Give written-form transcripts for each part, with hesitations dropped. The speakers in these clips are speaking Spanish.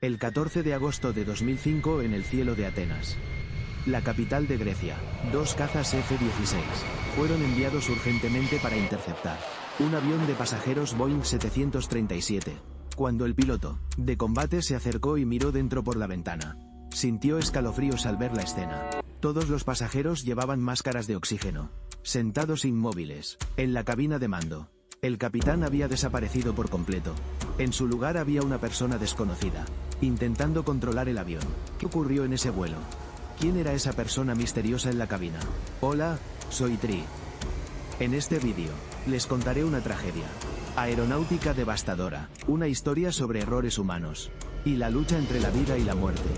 El 14 de agosto de 2005 en el cielo de Atenas, la capital de Grecia, dos cazas F-16 fueron enviados urgentemente para interceptar un avión de pasajeros Boeing 737. Cuando el piloto de combate se acercó y miró dentro por la ventana, sintió escalofríos al ver la escena. Todos los pasajeros llevaban máscaras de oxígeno, sentados inmóviles, en la cabina de mando. El capitán había desaparecido por completo. En su lugar había una persona desconocida, intentando controlar el avión. ¿Qué ocurrió en ese vuelo? ¿Quién era esa persona misteriosa en la cabina? Hola, soy Tri. En este vídeo, les contaré una tragedia aeronáutica devastadora, una historia sobre errores humanos, y la lucha entre la vida y la muerte.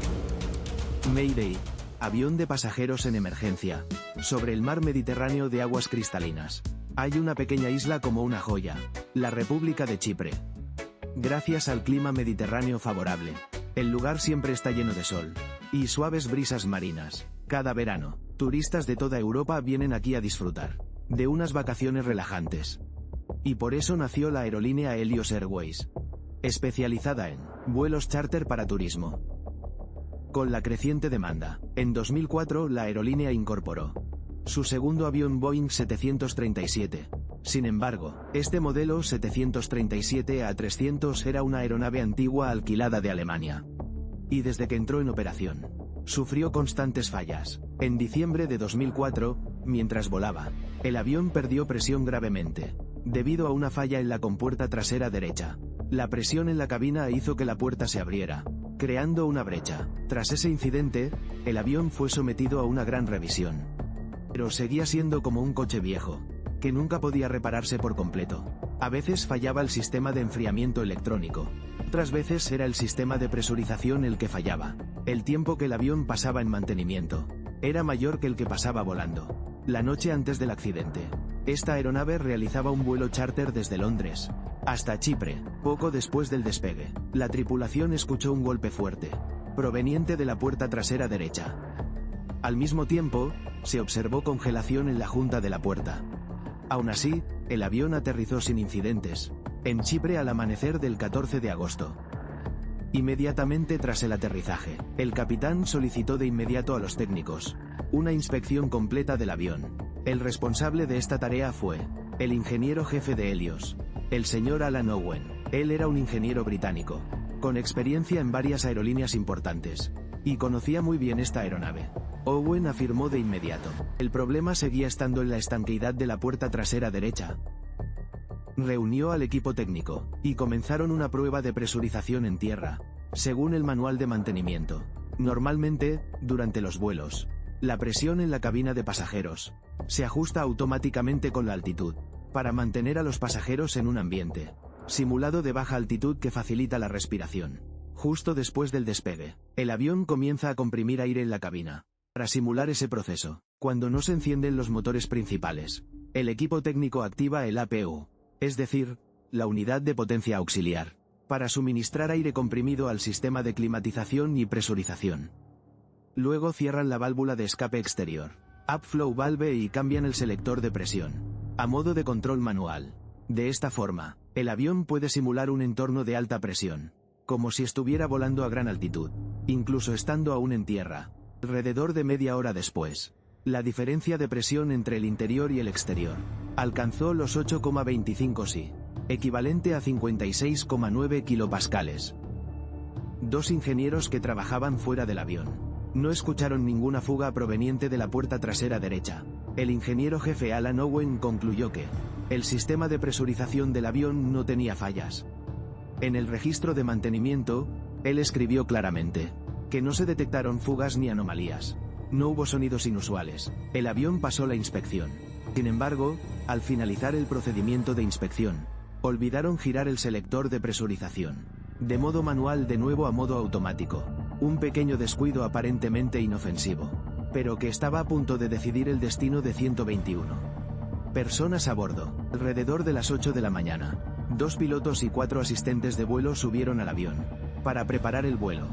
Mayday, avión de pasajeros en emergencia, sobre el mar Mediterráneo de aguas cristalinas. Hay una pequeña isla como una joya, la República de Chipre. Gracias al clima mediterráneo favorable, el lugar siempre está lleno de sol y suaves brisas marinas. Cada verano, turistas de toda Europa vienen aquí a disfrutar de unas vacaciones relajantes. Y por eso nació la aerolínea Helios Airways, especializada en vuelos charter para turismo. Con la creciente demanda, en 2004 la aerolínea incorporó su segundo avión Boeing 737. Sin embargo, este modelo 737-300 era una aeronave antigua alquilada de Alemania. Y desde que entró en operación, sufrió constantes fallas. En diciembre de 2004, mientras volaba, el avión perdió presión gravemente, debido a una falla en la compuerta trasera derecha. La presión en la cabina hizo que la puerta se abriera, creando una brecha. Tras ese incidente, el avión fue sometido a una gran revisión. Pero seguía siendo como un coche viejo, que nunca podía repararse por completo. A veces fallaba el sistema de enfriamiento electrónico. Otras veces era el sistema de presurización el que fallaba. El tiempo que el avión pasaba en mantenimiento era mayor que el que pasaba volando. La noche antes del accidente, esta aeronave realizaba un vuelo charter desde Londres hasta Chipre. Poco después del despegue, la tripulación escuchó un golpe fuerte, proveniente de la puerta trasera derecha. Al mismo tiempo, se observó congelación en la junta de la puerta. Aún así, el avión aterrizó sin incidentes en Chipre al amanecer del 14 de agosto. Inmediatamente tras el aterrizaje, el capitán solicitó de inmediato a los técnicos una inspección completa del avión. El responsable de esta tarea fue el ingeniero jefe de Helios, el señor Alan Owen. Él era un ingeniero británico, con experiencia en varias aerolíneas importantes, y conocía muy bien esta aeronave. Owen afirmó de inmediato: el problema seguía estando en la estanqueidad de la puerta trasera derecha. Reunió al equipo técnico, y comenzaron una prueba de presurización en tierra, según el manual de mantenimiento. Normalmente, durante los vuelos, la presión en la cabina de pasajeros se ajusta automáticamente con la altitud, para mantener a los pasajeros en un ambiente simulado de baja altitud que facilita la respiración. Justo después del despegue, el avión comienza a comprimir aire en la cabina. Para simular ese proceso, cuando no se encienden los motores principales, el equipo técnico activa el APU, es decir, la unidad de potencia auxiliar, para suministrar aire comprimido al sistema de climatización y presurización. Luego cierran la válvula de escape exterior, upflow valve, y cambian el selector de presión, a modo de control manual. De esta forma, el avión puede simular un entorno de alta presión, como si estuviera volando a gran altitud, incluso estando aún en tierra. Alrededor de media hora después, la diferencia de presión entre el interior y el exterior alcanzó los 8,25 psi, equivalente a 56,9 kilopascales. Dos ingenieros que trabajaban fuera del avión no escucharon ninguna fuga proveniente de la puerta trasera derecha. El ingeniero jefe Alan Owen concluyó que el sistema de presurización del avión no tenía fallas. En el registro de mantenimiento, él escribió claramente que no se detectaron fugas ni anomalías. No hubo sonidos inusuales. El avión pasó la inspección. Sin embargo, al finalizar el procedimiento de inspección, olvidaron girar el selector de presurización de modo manual de nuevo a modo automático. Un pequeño descuido aparentemente inofensivo, pero que estaba a punto de decidir el destino de 121 personas a bordo. Alrededor de las 8 de la mañana, 2 pilotos y 4 asistentes de vuelo subieron al avión para preparar el vuelo.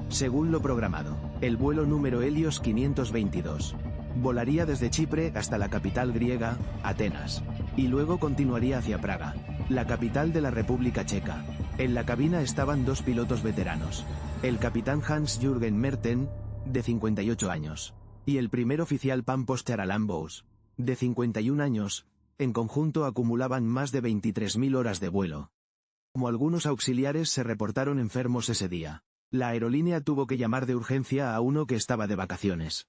Según lo programado, el vuelo número Helios 522 volaría desde Chipre hasta la capital griega, Atenas, y luego continuaría hacia Praga, la capital de la República Checa. En la cabina estaban dos pilotos veteranos. El capitán Hans-Jürgen Merten, de 58 años, y el primer oficial Pampos Charalambous, de 51 años. En conjunto acumulaban más de 23.000 horas de vuelo. Como algunos auxiliares se reportaron enfermos ese día, la aerolínea tuvo que llamar de urgencia a uno que estaba de vacaciones.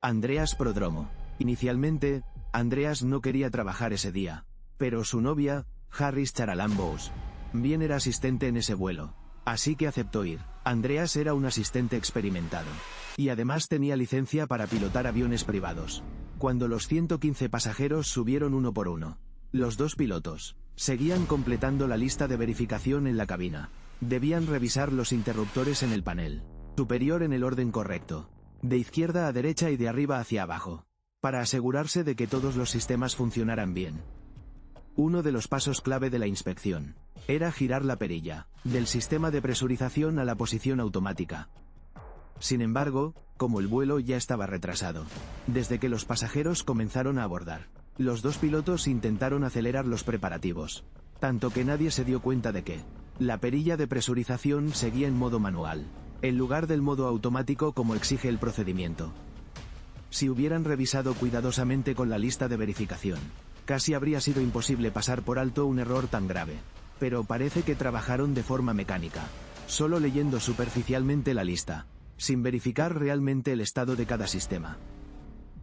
Andreas Prodromo. Inicialmente, Andreas no quería trabajar ese día, pero su novia, Harris Charalambous, bien era asistente en ese vuelo, así que aceptó ir. Andreas era un asistente experimentado, y además tenía licencia para pilotar aviones privados. Cuando los 115 pasajeros subieron uno por uno, los dos pilotos seguían completando la lista de verificación en la cabina. Debían revisar los interruptores en el panel superior en el orden correcto, de izquierda a derecha y de arriba hacia abajo, para asegurarse de que todos los sistemas funcionaran bien. Uno de los pasos clave de la inspección era girar la perilla del sistema de presurización a la posición automática. Sin embargo, como el vuelo ya estaba retrasado, desde que los pasajeros comenzaron a abordar, los dos pilotos intentaron acelerar los preparativos, tanto que nadie se dio cuenta de que la perilla de presurización seguía en modo manual, en lugar del modo automático como exige el procedimiento. Si hubieran revisado cuidadosamente con la lista de verificación, casi habría sido imposible pasar por alto un error tan grave, pero parece que trabajaron de forma mecánica, solo leyendo superficialmente la lista, sin verificar realmente el estado de cada sistema.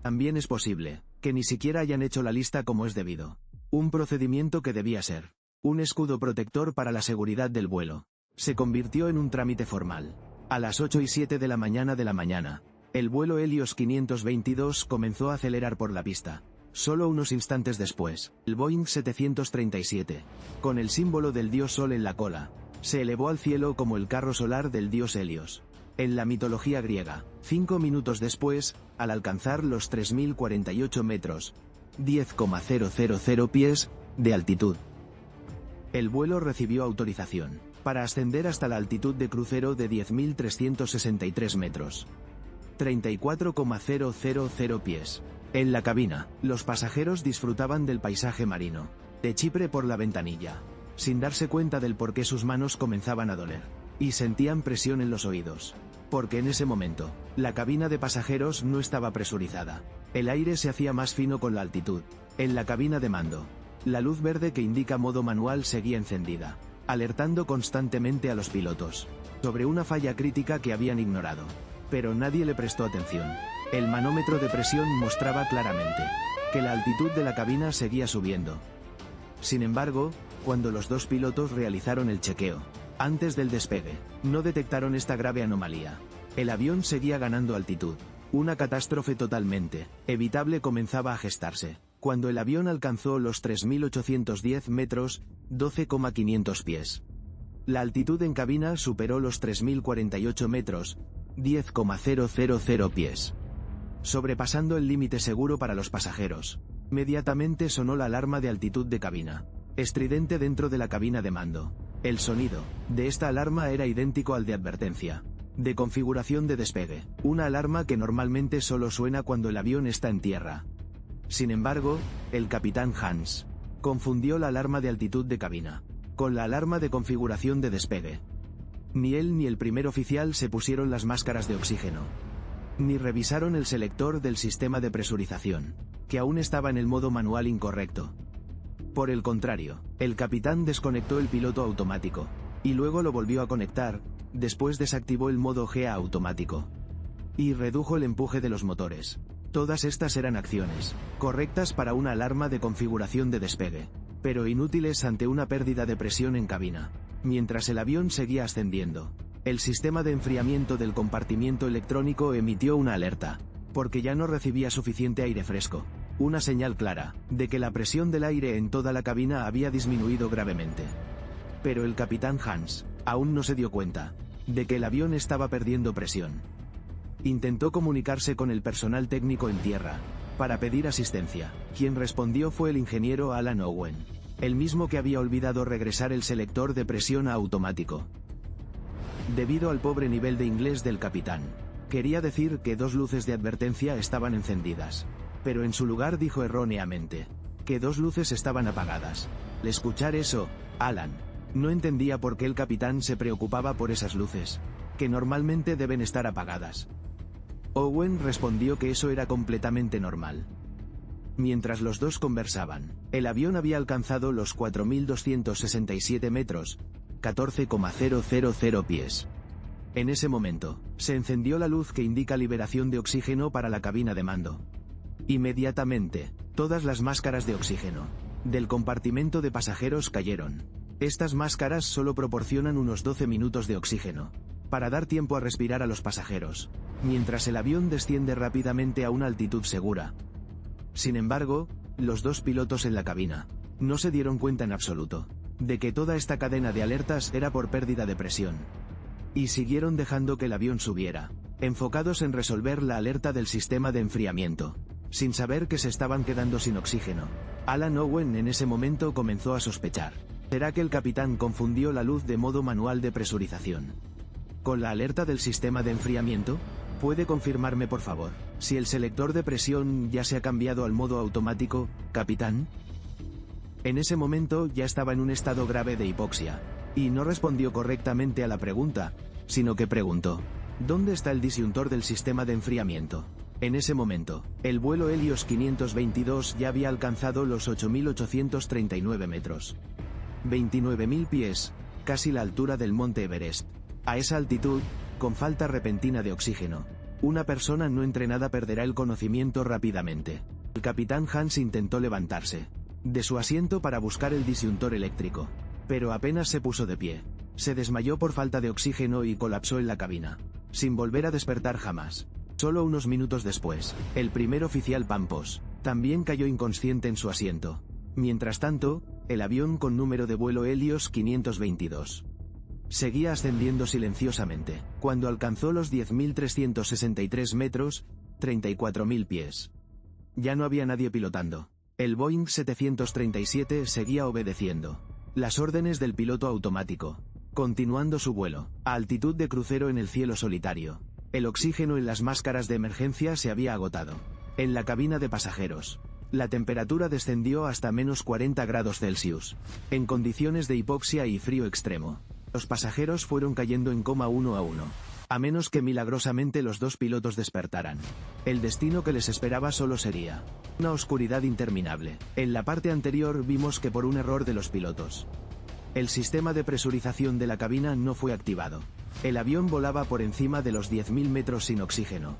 También es posible que ni siquiera hayan hecho la lista como es debido. Un procedimiento que debía ser un escudo protector para la seguridad del vuelo se convirtió en un trámite formal. A las 8:07 de la mañana, el vuelo Helios 522 comenzó a acelerar por la pista. Solo unos instantes después, el Boeing 737, con el símbolo del dios Sol en la cola, se elevó al cielo como el carro solar del dios Helios. En la mitología griega, 5 minutos después, al alcanzar los 3.048 metros, 10,000 pies, de altitud, el vuelo recibió autorización para ascender hasta la altitud de crucero de 10.363 metros, 34,000 pies. En la cabina, los pasajeros disfrutaban del paisaje marino de Chipre por la ventanilla, sin darse cuenta del por qué sus manos comenzaban a doler, y sentían presión en los oídos, porque en ese momento, la cabina de pasajeros no estaba presurizada. El aire se hacía más fino con la altitud. En la cabina de mando, la luz verde que indica modo manual seguía encendida, alertando constantemente a los pilotos sobre una falla crítica que habían ignorado. Pero nadie le prestó atención. El manómetro de presión mostraba claramente que la altitud de la cabina seguía subiendo. Sin embargo, cuando los dos pilotos realizaron el chequeo antes del despegue, no detectaron esta grave anomalía. El avión seguía ganando altitud. Una catástrofe totalmente evitable comenzaba a gestarse cuando el avión alcanzó los 3.810 metros, 12,500 pies. La altitud en cabina superó los 3.048 metros, 10,000 pies, sobrepasando el límite seguro para los pasajeros. Inmediatamente sonó la alarma de altitud de cabina, estridente dentro de la cabina de mando. El sonido de esta alarma era idéntico al de advertencia de configuración de despegue, una alarma que normalmente solo suena cuando el avión está en tierra. Sin embargo, el capitán Hans confundió la alarma de altitud de cabina con la alarma de configuración de despegue. Ni él ni el primer oficial se pusieron las máscaras de oxígeno, ni revisaron el selector del sistema de presurización, que aún estaba en el modo manual incorrecto. Por el contrario, el capitán desconectó el piloto automático, y luego lo volvió a conectar. Después desactivó el modo GA automático y redujo el empuje de los motores. Todas estas eran acciones correctas para una alarma de configuración de despegue, pero inútiles ante una pérdida de presión en cabina. Mientras el avión seguía ascendiendo, el sistema de enfriamiento del compartimiento electrónico emitió una alerta, porque ya no recibía suficiente aire fresco, una señal clara de que la presión del aire en toda la cabina había disminuido gravemente. Pero el capitán Hans aún no se dio cuenta de que el avión estaba perdiendo presión. Intentó comunicarse con el personal técnico en tierra para pedir asistencia. Quien respondió fue el ingeniero Alan Owen, el mismo que había olvidado regresar el selector de presión a automático. Debido al pobre nivel de inglés del capitán, quería decir que dos luces de advertencia estaban encendidas, pero en su lugar dijo erróneamente que dos luces estaban apagadas. Al escuchar eso, Alan No entendía por qué el capitán se preocupaba por esas luces, que normalmente deben estar apagadas. Owen respondió que eso era completamente normal. Mientras los dos conversaban, el avión había alcanzado los 4.267 metros, 14,000 pies. En ese momento, se encendió la luz que indica liberación de oxígeno para la cabina de mando. Inmediatamente, todas las máscaras de oxígeno del compartimento de pasajeros cayeron. Estas máscaras solo proporcionan unos 12 minutos de oxígeno, para dar tiempo a respirar a los pasajeros, mientras el avión desciende rápidamente a una altitud segura. Sin embargo, los dos pilotos en la cabina no se dieron cuenta en absoluto de que toda esta cadena de alertas era por pérdida de presión. Y siguieron dejando que el avión subiera, enfocados en resolver la alerta del sistema de enfriamiento, sin saber que se estaban quedando sin oxígeno. Alan Owen en ese momento comenzó a sospechar. ¿Será que el capitán confundió la luz de modo manual de presurización con la alerta del sistema de enfriamiento? ¿Puede confirmarme por favor si el selector de presión ya se ha cambiado al modo automático, capitán? En ese momento ya estaba en un estado grave de hipoxia, y no respondió correctamente a la pregunta, sino que preguntó: ¿dónde está el disyuntor del sistema de enfriamiento? En ese momento, el vuelo Helios 522 ya había alcanzado los 8.839 metros. 29.000 pies, casi la altura del monte Everest. A esa altitud, con falta repentina de oxígeno, una persona no entrenada perderá el conocimiento rápidamente. El capitán Hans intentó levantarse de su asiento para buscar el disyuntor eléctrico, pero apenas se puso de pie. Se desmayó por falta de oxígeno y colapsó en la cabina, sin volver a despertar jamás. Solo unos minutos después, el primer oficial Pampos también cayó inconsciente en su asiento. Mientras tanto, el avión con número de vuelo Helios 522 seguía ascendiendo silenciosamente, cuando alcanzó los 10.363 metros, 34.000 pies. Ya no había nadie pilotando. El Boeing 737 seguía obedeciendo las órdenes del piloto automático, continuando su vuelo, a altitud de crucero en el cielo solitario. El oxígeno en las máscaras de emergencia se había agotado. En la cabina de pasajeros, la temperatura descendió hasta menos 40 grados Celsius, en condiciones de hipoxia y frío extremo. Los pasajeros fueron cayendo en coma uno a uno, a menos que milagrosamente los dos pilotos despertaran. El destino que les esperaba solo sería una oscuridad interminable. En la parte anterior vimos que por un error de los pilotos, el sistema de presurización de la cabina no fue activado. El avión volaba por encima de los 10.000 metros sin oxígeno.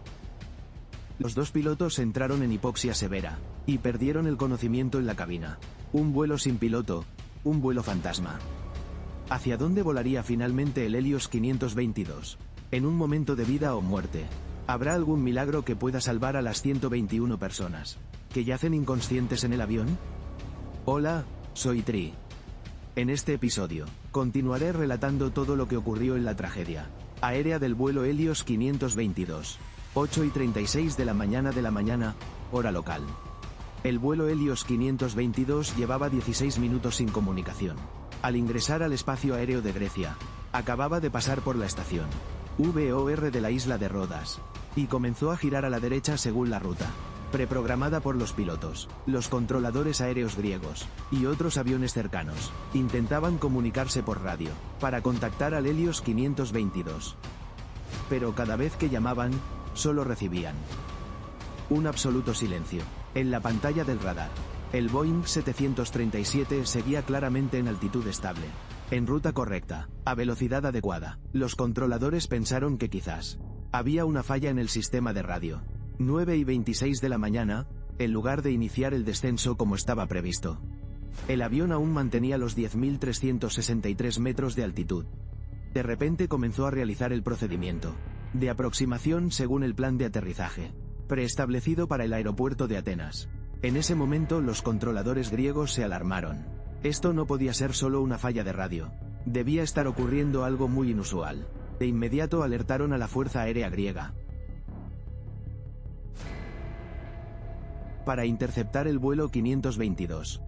Los dos pilotos entraron en hipoxia severa, y perdieron el conocimiento en la cabina. Un vuelo sin piloto, un vuelo fantasma. ¿Hacia dónde volaría finalmente el Helios 522? En un momento de vida o muerte. ¿Habrá algún milagro que pueda salvar a las 121 personas que yacen inconscientes en el avión? Hola, soy Tri. En este episodio, continuaré relatando todo lo que ocurrió en la tragedia aérea del vuelo Helios 522, 8:36 de la mañana, hora local. El vuelo Helios 522 llevaba 16 minutos sin comunicación. Al ingresar al espacio aéreo de Grecia, acababa de pasar por la estación VOR de la isla de Rodas, y comenzó a girar a la derecha según la ruta preprogramada por los pilotos. Los controladores aéreos griegos y otros aviones cercanos intentaban comunicarse por radio para contactar al Helios 522. Pero cada vez que llamaban, solo recibían un absoluto silencio. En la pantalla del radar, el Boeing 737 seguía claramente en altitud estable, en ruta correcta, a velocidad adecuada. Los controladores pensaron que quizás había una falla en el sistema de radio. 9:26 de la mañana, en lugar de iniciar el descenso como estaba previsto. El avión aún mantenía los 10.363 metros de altitud. De repente comenzó a realizar el procedimiento de aproximación según el plan de aterrizaje preestablecido para el aeropuerto de Atenas. En ese momento los controladores griegos se alarmaron. Esto no podía ser solo una falla de radio. Debía estar ocurriendo algo muy inusual. De inmediato alertaron a la Fuerza Aérea griega para interceptar el vuelo 522.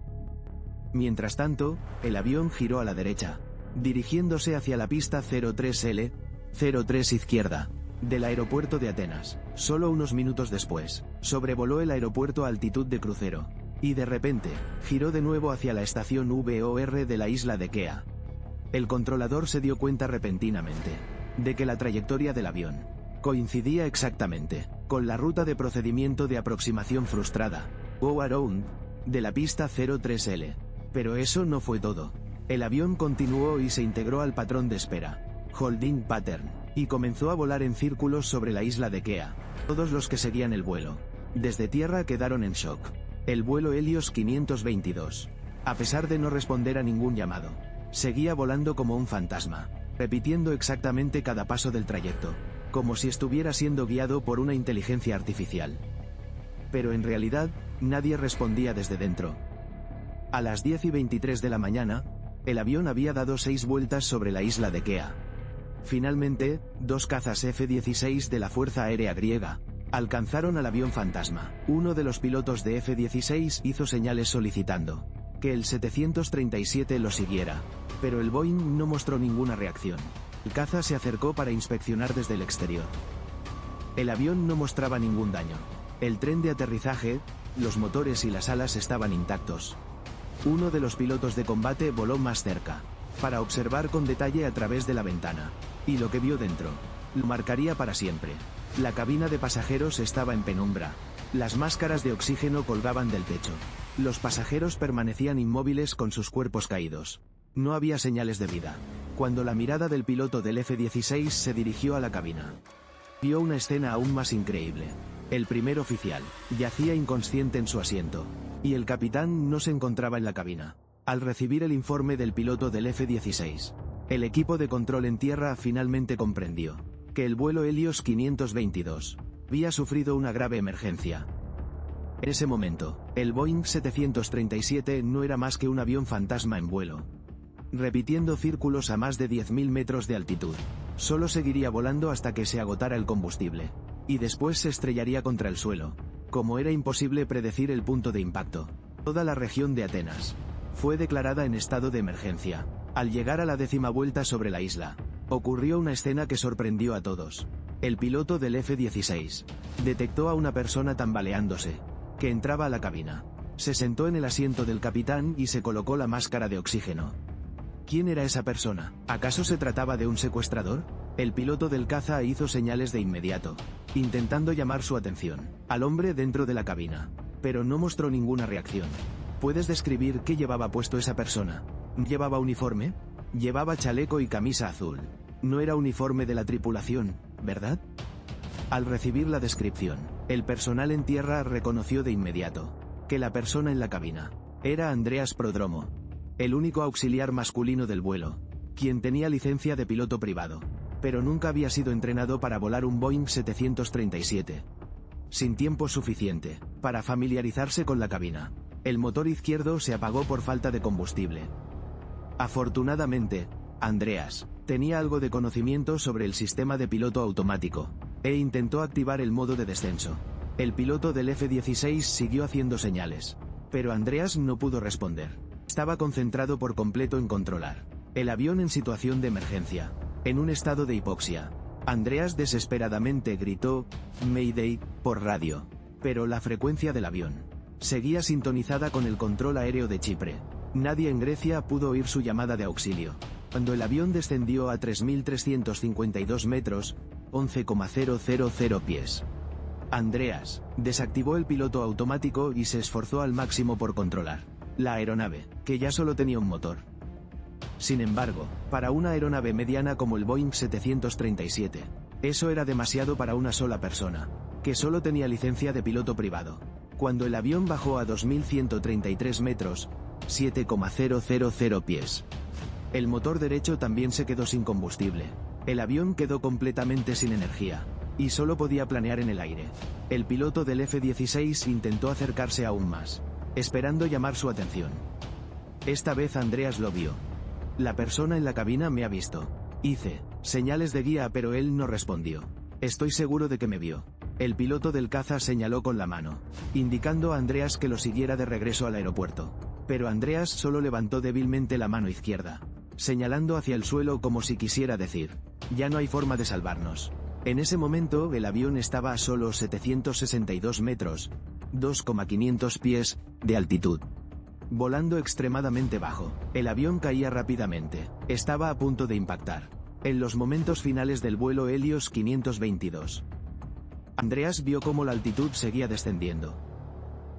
Mientras tanto, el avión giró a la derecha, dirigiéndose hacia la pista 03L, 03 izquierda, del aeropuerto de Atenas. Solo unos minutos después, sobrevoló el aeropuerto a altitud de crucero, y de repente, giró de nuevo hacia la estación VOR de la isla de Kea. El controlador se dio cuenta repentinamente de que la trayectoria del avión coincidía exactamente con la ruta de procedimiento de aproximación frustrada, go around, de la pista 03L. Pero eso no fue todo. El avión continuó y se integró al patrón de espera, holding pattern, y comenzó a volar en círculos sobre la isla de Kea. Todos los que seguían el vuelo desde tierra quedaron en shock. El vuelo Helios 522, a pesar de no responder a ningún llamado, seguía volando como un fantasma, repitiendo exactamente cada paso del trayecto, como si estuviera siendo guiado por una inteligencia artificial. Pero en realidad, nadie respondía desde dentro. A las 10:23 de la mañana, el avión había dado 6 vueltas sobre la isla de Kea. Finalmente, 2 cazas F-16 de la Fuerza Aérea Griega alcanzaron al avión fantasma. Uno de los pilotos de F-16 hizo señales solicitando que el 737 lo siguiera, pero el Boeing no mostró ninguna reacción. El caza se acercó para inspeccionar desde el exterior. El avión no mostraba ningún daño. El tren de aterrizaje, los motores y las alas estaban intactos. Uno de los pilotos de combate voló más cerca, para observar con detalle a través de la ventana, y lo que vio dentro lo marcaría para siempre. La cabina de pasajeros estaba en penumbra. Las máscaras de oxígeno colgaban del techo. Los pasajeros permanecían inmóviles con sus cuerpos caídos. No había señales de vida. Cuando la mirada del piloto del F-16 se dirigió a la cabina, vio una escena aún más increíble. El primer oficial yacía inconsciente en su asiento, y el capitán no se encontraba en la cabina. Al recibir el informe del piloto del F-16, el equipo de control en tierra finalmente comprendió que el vuelo Helios 522 había sufrido una grave emergencia. En ese momento, el Boeing 737 no era más que un avión fantasma en vuelo, repitiendo círculos a más de 10.000 metros de altitud. Solo seguiría volando hasta que se agotara el combustible, y después se estrellaría contra el suelo. Como era imposible predecir el punto de impacto, toda la región de Atenas fue declarada en estado de emergencia. Al llegar a la 10ª vuelta sobre la isla, ocurrió una escena que sorprendió a todos. El piloto del F-16 detectó a una persona tambaleándose, que entraba a la cabina. Se sentó en el asiento del capitán y se colocó la máscara de oxígeno. ¿Quién era esa persona? ¿Acaso se trataba de un secuestrador? El piloto del caza hizo señales de inmediato, intentando llamar su atención al hombre dentro de la cabina, pero no mostró ninguna reacción. ¿Puedes describir qué llevaba puesto esa persona? ¿Llevaba uniforme? Llevaba chaleco y camisa azul. No era uniforme de la tripulación, ¿verdad? Al recibir la descripción, el personal en tierra reconoció de inmediato que la persona en la cabina era Andreas Prodromo, el único auxiliar masculino del vuelo, quien tenía licencia de piloto privado, pero nunca había sido entrenado para volar un Boeing 737. Sin tiempo suficiente para familiarizarse con la cabina, el motor izquierdo se apagó por falta de combustible. Afortunadamente, Andreas tenía algo de conocimiento sobre el sistema de piloto automático, e intentó activar el modo de descenso. El piloto del F-16 siguió haciendo señales, pero Andreas no pudo responder. Estaba concentrado por completo en controlar el avión en situación de emergencia, en un estado de hipoxia. Andreas desesperadamente gritó "Mayday" por radio, pero la frecuencia del avión seguía sintonizada con el control aéreo de Chipre. Nadie en Grecia pudo oír su llamada de auxilio. Cuando el avión descendió a 3.352 metros, 11,000 pies, Andreas desactivó el piloto automático y se esforzó al máximo por controlar la aeronave, que ya solo tenía un motor. Sin embargo, para una aeronave mediana como el Boeing 737, eso era demasiado para una sola persona, que solo tenía licencia de piloto privado. Cuando el avión bajó a 2.133 metros, 7,000 pies, el motor derecho también se quedó sin combustible. El avión quedó completamente sin energía, y solo podía planear en el aire. El piloto del F-16 intentó acercarse aún más, esperando llamar su atención. Esta vez Andreas lo vio. La persona en la cabina me ha visto. Hice señales de guía pero él no respondió. Estoy seguro de que me vio. El piloto del caza señaló con la mano, indicando a Andreas que lo siguiera de regreso al aeropuerto. Pero Andreas solo levantó débilmente la mano izquierda, señalando hacia el suelo como si quisiera decir, ya no hay forma de salvarnos. En ese momento el avión estaba a solo 762 metros, 2,500 pies, de altitud. volando extremadamente bajo. El avión caía rápidamente. Estaba a punto de impactar. En los momentos finales del vuelo Helios 522, Andreas vio cómo la altitud seguía descendiendo.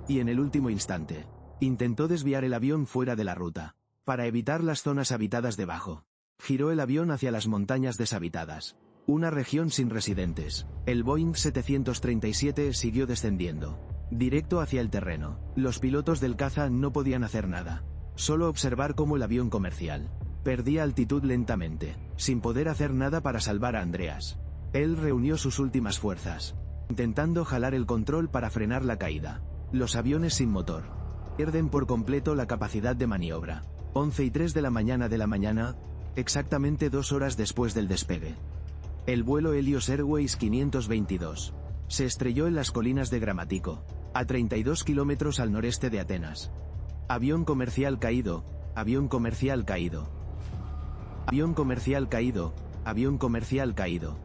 Y en el último instante, intentó desviar el avión fuera de la ruta, para evitar las zonas habitadas debajo. Giró el avión hacia las montañas deshabitadas, una región sin residentes. El Boeing 737 siguió descendiendo, directo hacia el terreno. Los pilotos del caza no podían hacer nada, solo observar cómo el avión comercial perdía altitud lentamente, sin poder hacer nada para salvar a Andreas. Él reunió sus últimas fuerzas, intentando jalar el control para frenar la caída. Los aviones sin motor pierden por completo la capacidad de maniobra. 11:03 de la mañana, exactamente 2 horas después del despegue. El vuelo Helios Airways 522 se estrelló en las colinas de Gramático, a 32 kilómetros al noreste de Atenas. Avión comercial caído, avión comercial caído. Avión comercial caído, avión comercial caído.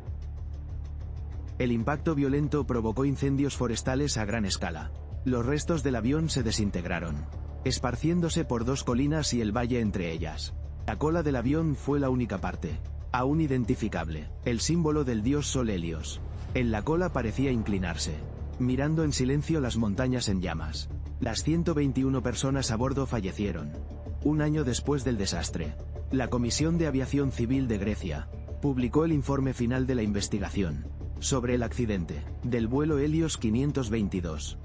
El impacto violento provocó incendios forestales a gran escala. Los restos del avión se desintegraron, esparciéndose por 2 colinas y el valle entre ellas. La cola del avión fue la única parte aún identificable, el símbolo del dios Sol Helios. En la cola parecía inclinarse, mirando en silencio las montañas en llamas. Las 121 personas a bordo fallecieron. Un año después del desastre, la Comisión de Aviación Civil de Grecia publicó el informe final de la investigación sobre el accidente del vuelo Helios 522.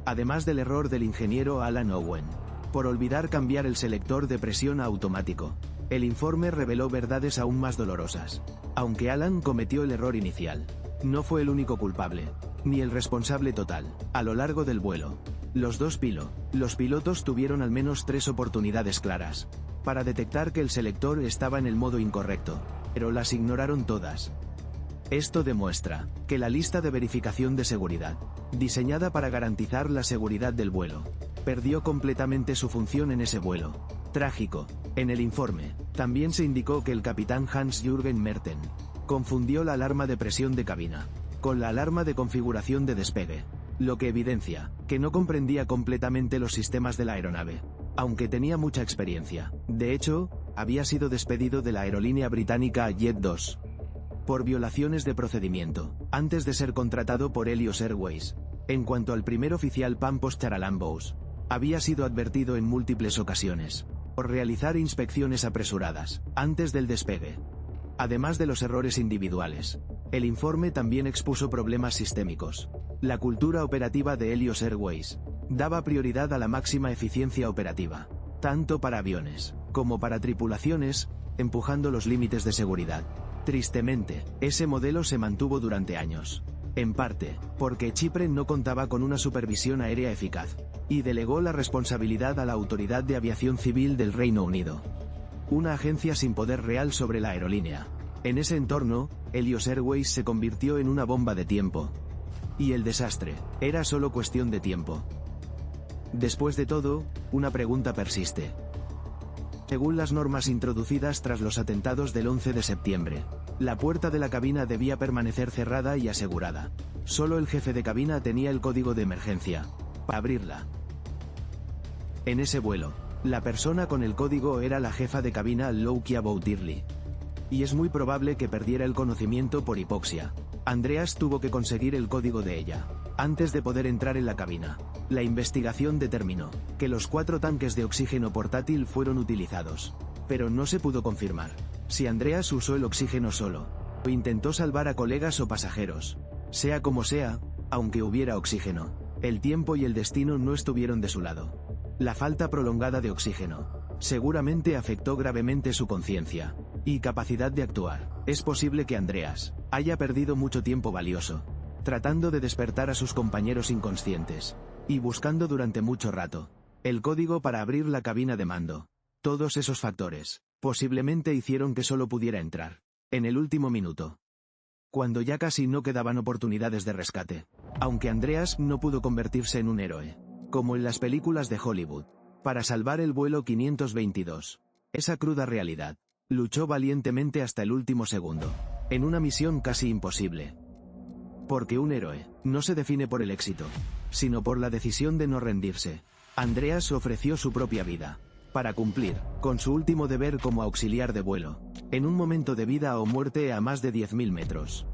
Además del error del ingeniero Alan Owen por olvidar cambiar el selector de presión a automático, el informe reveló verdades aún más dolorosas. Aunque Alan cometió el error inicial, no fue el único culpable, ni el responsable total. A lo largo del vuelo, los pilotos tuvieron al menos 3 oportunidades claras para detectar que el selector estaba en el modo incorrecto, pero las ignoraron todas. Esto demuestra que la lista de verificación de seguridad, diseñada para garantizar la seguridad del vuelo, perdió completamente su función en ese vuelo trágico. En el informe, también se indicó que el capitán Hans-Jürgen Merten confundió la alarma de presión de cabina con la alarma de configuración de despegue, lo que evidencia que no comprendía completamente los sistemas de la aeronave, aunque tenía mucha experiencia. De hecho, había sido despedido de la aerolínea británica Jet2 por violaciones de procedimiento, antes de ser contratado por Helios Airways. En cuanto al primer oficial Pampos Charalambous, había sido advertido en múltiples ocasiones por realizar inspecciones apresuradas antes del despegue. Además de los errores individuales, el informe también expuso problemas sistémicos. La cultura operativa de Helios Airways daba prioridad a la máxima eficiencia operativa, tanto para aviones como para tripulaciones, empujando los límites de seguridad. Tristemente, ese modelo se mantuvo durante años, en parte porque Chipre no contaba con una supervisión aérea eficaz, y delegó la responsabilidad a la Autoridad de Aviación Civil del Reino Unido, una agencia sin poder real sobre la aerolínea. En ese entorno, Helios Airways se convirtió en una bomba de tiempo, y el desastre era solo cuestión de tiempo. Después de todo, una pregunta persiste. Según las normas introducidas tras los atentados del 11 de septiembre, la puerta de la cabina debía permanecer cerrada y asegurada. Solo el jefe de cabina tenía el código de emergencia para abrirla. En ese vuelo, la persona con el código era la jefa de cabina Loukia Boutirli, y es muy probable que perdiera el conocimiento por hipoxia. Andreas tuvo que conseguir el código de ella antes de poder entrar en la cabina. La investigación determinó que los 4 tanques de oxígeno portátil fueron utilizados, pero no se pudo confirmar si Andreas usó el oxígeno solo o intentó salvar a colegas o pasajeros. Sea como sea, aunque hubiera oxígeno, el tiempo y el destino no estuvieron de su lado. La falta prolongada de oxígeno seguramente afectó gravemente su conciencia y capacidad de actuar. Es posible que Andreas haya perdido mucho tiempo valioso tratando de despertar a sus compañeros inconscientes y buscando durante mucho rato el código para abrir la cabina de mando. Todos esos factores posiblemente hicieron que solo pudiera entrar en el último minuto, cuando ya casi no quedaban oportunidades de rescate. Aunque Andreas no pudo convertirse en un héroe, como en las películas de Hollywood, para salvar el vuelo 522, esa cruda realidad, luchó valientemente hasta el último segundo, en una misión casi imposible. Porque un héroe no se define por el éxito, sino por la decisión de no rendirse. Andreas ofreció su propia vida para cumplir con su último deber como auxiliar de vuelo, en un momento de vida o muerte a más de 10.000 metros.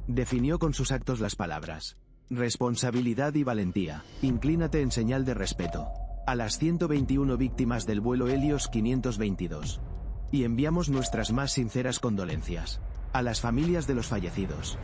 Definió con sus actos las palabras responsabilidad y valentía. Inclínate en señal de respeto a las 121 víctimas del vuelo Helios 522. Y enviamos nuestras más sinceras condolencias a las familias de los fallecidos.